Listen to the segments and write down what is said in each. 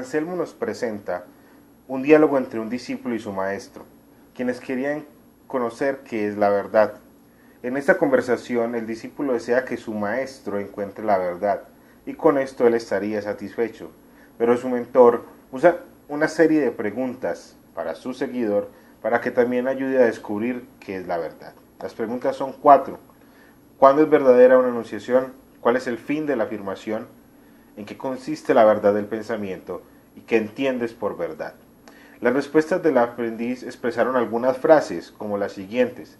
Anselmo nos presenta un diálogo entre un discípulo y su maestro, quienes querían conocer qué es la verdad. En esta conversación, el discípulo desea que su maestro encuentre la verdad, y con esto él estaría satisfecho. Pero su mentor usa una serie de preguntas para su seguidor para que también ayude a descubrir qué es la verdad. Las preguntas son 4. ¿Cuándo es verdadera una enunciación? ¿Cuál es el fin de la afirmación? ¿En qué consiste la verdad del pensamiento? ¿Y qué entiendes por verdad? Las respuestas del aprendiz expresaron algunas frases como las siguientes.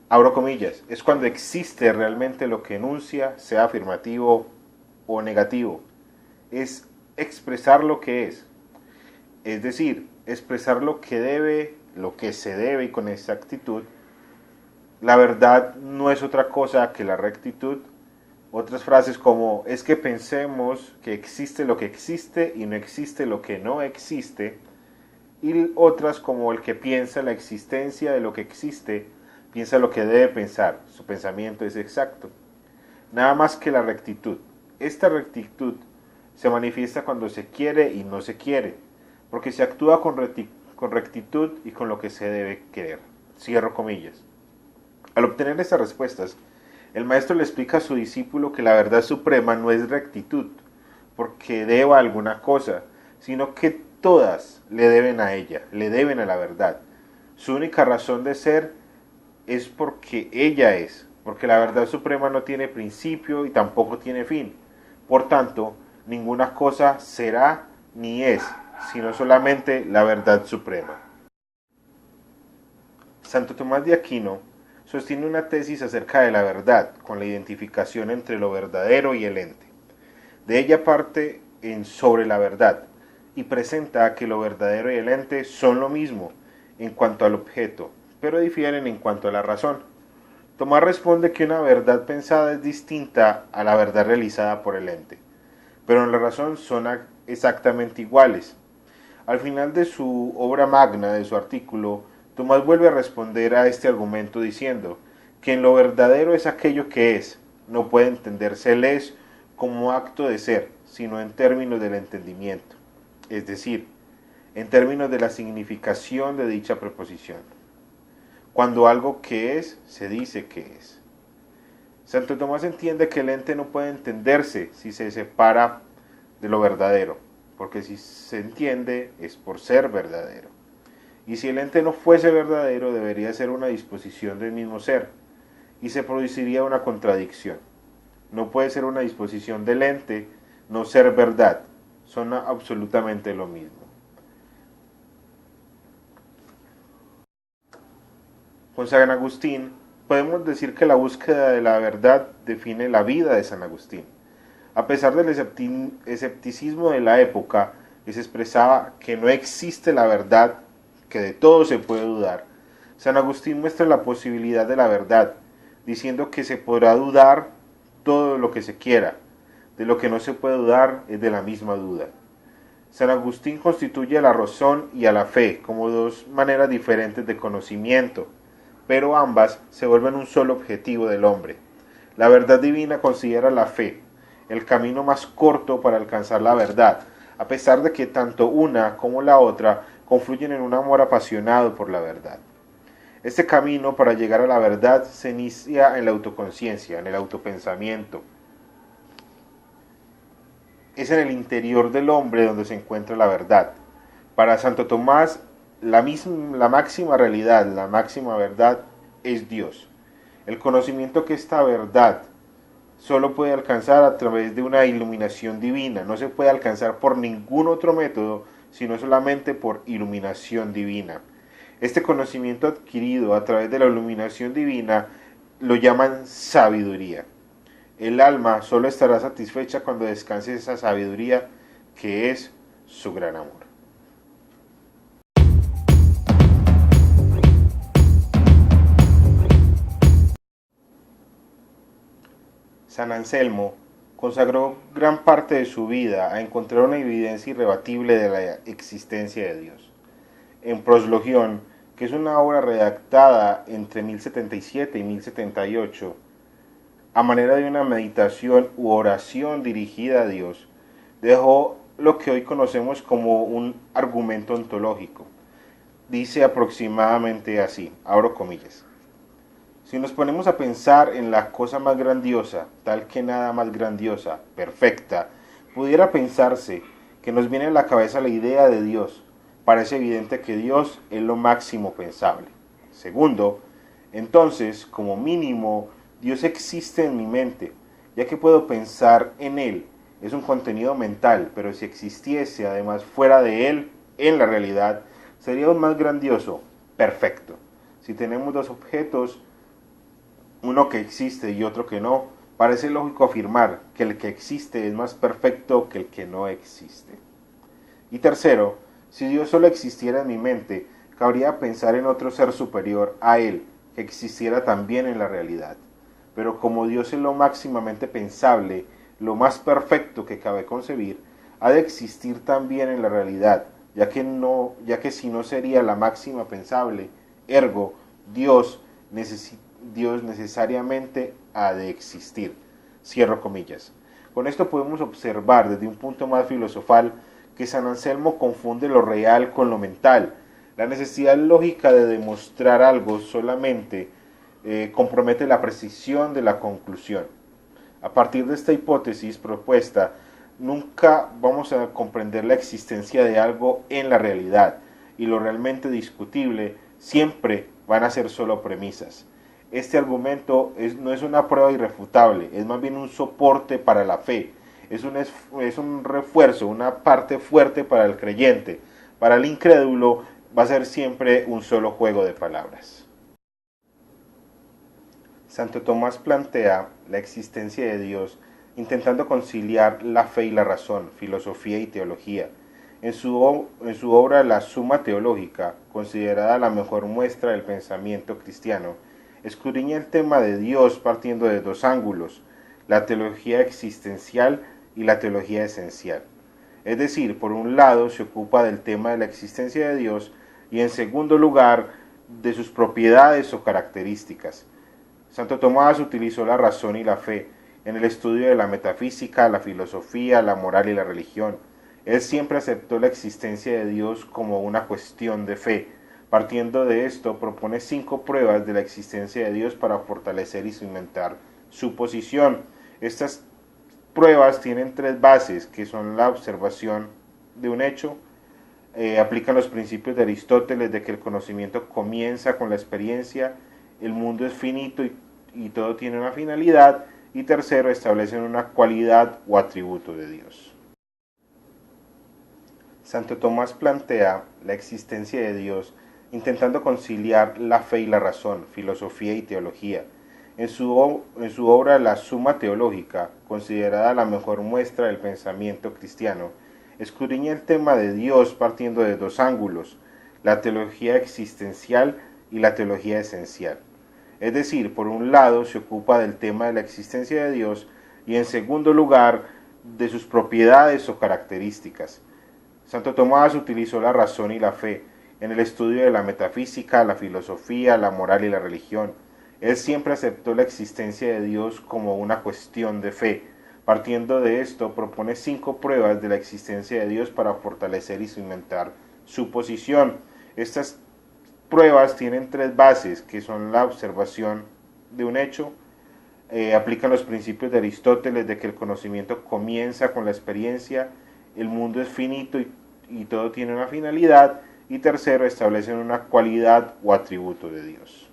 Abro comillas, es cuando existe realmente lo que enuncia, sea afirmativo o negativo. Es expresar lo que es decir, expresar lo que debe, lo que se debe y con exactitud. La verdad no es otra cosa que la rectitud. Otras frases como es que pensemos que existe lo que existe y no existe lo que no existe. Y otras como el que piensa la existencia de lo que existe, piensa lo que debe pensar, su pensamiento es exacto. Nada más que la rectitud. Esta rectitud se manifiesta cuando se quiere y no se quiere, porque se actúa con rectitud y con lo que se debe querer. Cierro comillas. Al obtener estas respuestas, el maestro le explica a su discípulo que la verdad suprema no es rectitud, porque deba alguna cosa, sino que todas le deben a ella, le deben a la verdad. Su única razón de ser es porque ella es, porque la verdad suprema no tiene principio y tampoco tiene fin. Por tanto, ninguna cosa será ni es, sino solamente la verdad suprema. Santo Tomás de Aquino sostiene una tesis acerca de la verdad, con la identificación entre lo verdadero y el ente. De ella parte en Sobre la verdad, y presenta que lo verdadero y el ente son lo mismo en cuanto al objeto, pero difieren en cuanto a la razón. Tomás responde que una verdad pensada es distinta a la verdad realizada por el ente, pero en la razón son exactamente iguales. Al final de su obra magna, de su artículo, Tomás vuelve a responder a este argumento diciendo que en lo verdadero es aquello que es, no puede entenderse el es como acto de ser, sino en términos del entendimiento, es decir, en términos de la significación de dicha preposición. Cuando algo que es, se dice que es. Santo Tomás entiende que el ente no puede entenderse si se separa de lo verdadero, porque si se entiende es por ser verdadero. Y si el ente no fuese verdadero, debería ser una disposición del mismo ser, y se produciría una contradicción. No puede ser una disposición del ente, no ser verdad, son absolutamente lo mismo. Con San Agustín, podemos decir que la búsqueda de la verdad define la vida de San Agustín. A pesar del escepticismo de la época, que se expresaba que no existe la verdad, que de todo se puede dudar, San Agustín muestra la posibilidad de la verdad, diciendo que se podrá dudar todo lo que se quiera, de lo que no se puede dudar es de la misma duda. San Agustín constituye a la razón y a la fe como dos maneras diferentes de conocimiento, pero ambas se vuelven un solo objetivo del hombre. La verdad divina considera la fe el camino más corto para alcanzar la verdad, a pesar de que tanto una como la otra confluyen en un amor apasionado por la verdad. Este camino para llegar a la verdad se inicia en la autoconciencia, en el autopensamiento. Es en el interior del hombre donde se encuentra la verdad. Para Santo Tomás, la máxima realidad, la máxima verdad es Dios. El conocimiento que esta verdad solo puede alcanzar a través de una iluminación divina, no se puede alcanzar por ningún otro método, sino solamente por iluminación divina. Este conocimiento adquirido a través de la iluminación divina lo llaman sabiduría. El alma solo estará satisfecha cuando descanse esa sabiduría que es su gran amor. San Anselmo consagró gran parte de su vida a encontrar una evidencia irrebatible de la existencia de Dios. En Proslogión, que es una obra redactada entre 1077 y 1078, a manera de una meditación u oración dirigida a Dios, dejó lo que hoy conocemos como un argumento ontológico. Dice aproximadamente así, abro comillas: si nos ponemos a pensar en la cosa más grandiosa, tal que nada más grandiosa, perfecta, pudiera pensarse que nos viene a la cabeza la idea de Dios. Parece evidente que Dios es lo máximo pensable. Segundo, entonces, como mínimo, Dios existe en mi mente, ya que puedo pensar en Él. Es un contenido mental, pero si existiese además fuera de Él, en la realidad, sería aún más grandioso, perfecto. Si tenemos dos objetos, uno que existe y otro que no, parece lógico afirmar que el que existe es más perfecto que el que no existe. Y tercero, si Dios solo existiera en mi mente, cabría pensar en otro ser superior a Él, que existiera también en la realidad. Pero como Dios es lo máximamente pensable, lo más perfecto que cabe concebir, ha de existir también en la realidad, ya que si no sería la máxima pensable, ergo, Dios necesariamente ha de existir. Cierro comillas. Con esto podemos observar desde un punto más filosofal que San Anselmo confunde lo real con lo mental. La necesidad lógica de demostrar algo solamente compromete la precisión de la conclusión. A partir de esta hipótesis propuesta, nunca vamos a comprender la existencia de algo en la realidad, y lo realmente discutible siempre van a ser solo premisas. Este argumento no es una prueba irrefutable, es más bien un soporte para la fe, es un refuerzo, una parte fuerte para el creyente. Para el incrédulo va a ser siempre un solo juego de palabras. Santo Tomás plantea la existencia de Dios intentando conciliar la fe y la razón, filosofía y teología. En su obra La Suma Teológica, considerada la mejor muestra del pensamiento cristiano, escudriña el tema de Dios partiendo de dos ángulos: la teología existencial y la teología esencial. Es decir, por un lado se ocupa del tema de la existencia de Dios y en segundo lugar de sus propiedades o características. Santo Tomás utilizó la razón y la fe en el estudio de la metafísica, la filosofía, la moral y la religión. Él siempre aceptó la existencia de Dios como una cuestión de fe. Partiendo de esto, propone 5 pruebas de la existencia de Dios para fortalecer y cimentar su posición. Estas pruebas tienen 3 bases, que son la observación de un hecho, aplican los principios de Aristóteles de que el conocimiento comienza con la experiencia, el mundo es finito y todo tiene una finalidad, y tercero, establecen una cualidad o atributo de Dios. Santo Tomás plantea la existencia de Dios intentando conciliar la fe y la razón, filosofía y teología. En su obra La Suma Teológica, considerada la mejor muestra del pensamiento cristiano, escudriña el tema de Dios partiendo de dos ángulos: la teología existencial y la teología esencial. Es decir, por un lado se ocupa del tema de la existencia de Dios y en segundo lugar de sus propiedades o características. Santo Tomás utilizó la razón y la fe en el estudio de la metafísica, la filosofía, la moral y la religión. Él siempre aceptó la existencia de Dios como una cuestión de fe. Partiendo de esto, propone 5 pruebas de la existencia de Dios para fortalecer y cimentar su posición. Estas pruebas tienen 3 bases, que son la observación de un hecho, aplican los principios de Aristóteles de que el conocimiento comienza con la experiencia, el mundo es finito y todo tiene una finalidad, y tercero, establecen una cualidad o atributo de Dios.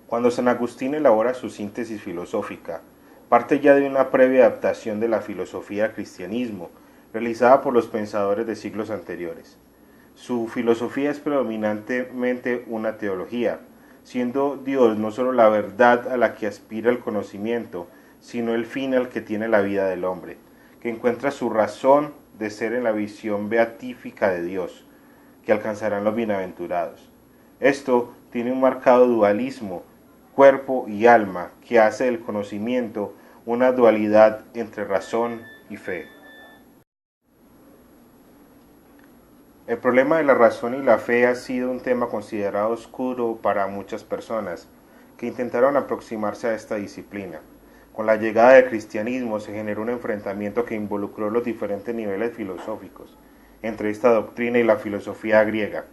Cuando San Agustín elabora su síntesis filosófica, parte ya de una previa adaptación de la filosofía al cristianismo, realizada por los pensadores de siglos anteriores. Su filosofía es predominantemente una teología, siendo Dios no solo la verdad a la que aspira el conocimiento, sino el fin al que tiene la vida del hombre, que encuentra su razón de ser en la visión beatífica de Dios, que alcanzarán los bienaventurados. Esto tiene un marcado dualismo, cuerpo y alma, que hace del conocimiento una dualidad entre razón y fe. El problema de la razón y la fe ha sido un tema considerado oscuro para muchas personas que intentaron aproximarse a esta disciplina. Con la llegada del cristianismo se generó un enfrentamiento que involucró los diferentes niveles filosóficos entre esta doctrina y la filosofía griega.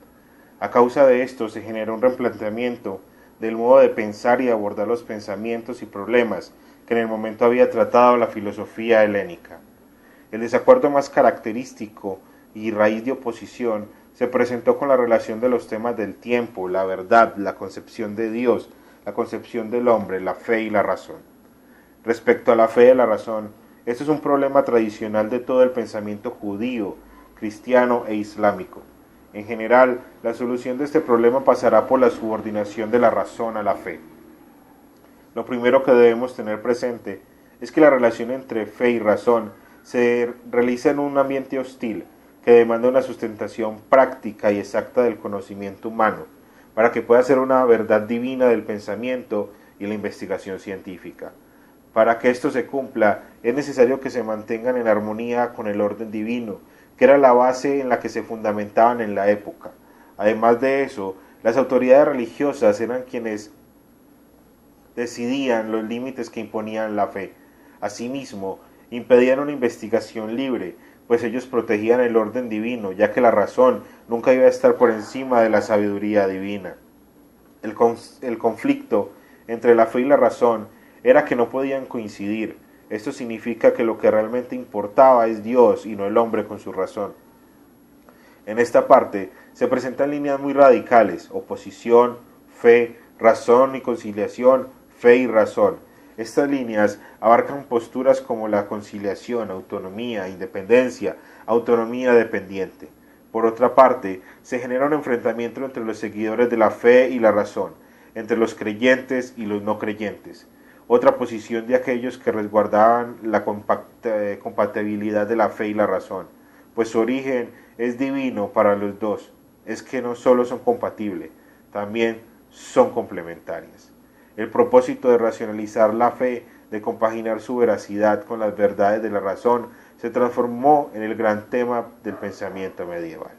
A causa de esto se generó un replanteamiento del modo de pensar y de abordar los pensamientos y problemas que en el momento había tratado la filosofía helénica. El desacuerdo más característico y raíz de oposición se presentó con la relación de los temas del tiempo, la verdad, la concepción de Dios, la concepción del hombre, la fe y la razón. Respecto a la fe y la razón, esto es un problema tradicional de todo el pensamiento judío, cristiano e islámico. En general, la solución de este problema pasará por la subordinación de la razón a la fe. Lo primero que debemos tener presente es que la relación entre fe y razón se realiza en un ambiente hostil que demanda una sustentación práctica y exacta del conocimiento humano, para que pueda ser una verdad divina del pensamiento y la investigación científica. Para que esto se cumpla, es necesario que se mantengan en armonía con el orden divino, que era la base en la que se fundamentaban en la época. Además de eso, las autoridades religiosas eran quienes decidían los límites que imponían la fe. Asimismo, impedían una investigación libre, pues ellos protegían el orden divino, ya que la razón nunca iba a estar por encima de la sabiduría divina. El conflicto entre la fe y la razón era que no podían coincidir. Esto significa que lo que realmente importaba es Dios y no el hombre con su razón. En esta parte se presentan líneas muy radicales: oposición, fe, razón y conciliación, fe y razón. Estas líneas abarcan posturas como la conciliación, autonomía, independencia, autonomía dependiente. Por otra parte, se genera un enfrentamiento entre los seguidores de la fe y la razón, entre los creyentes y los no creyentes. Otra posición de aquellos que resguardaban la compatibilidad de la fe y la razón, pues su origen es divino para los dos. Es que no solo son compatibles, también son complementarias. El propósito de racionalizar la fe, de compaginar su veracidad con las verdades de la razón, se transformó en el gran tema del pensamiento medieval.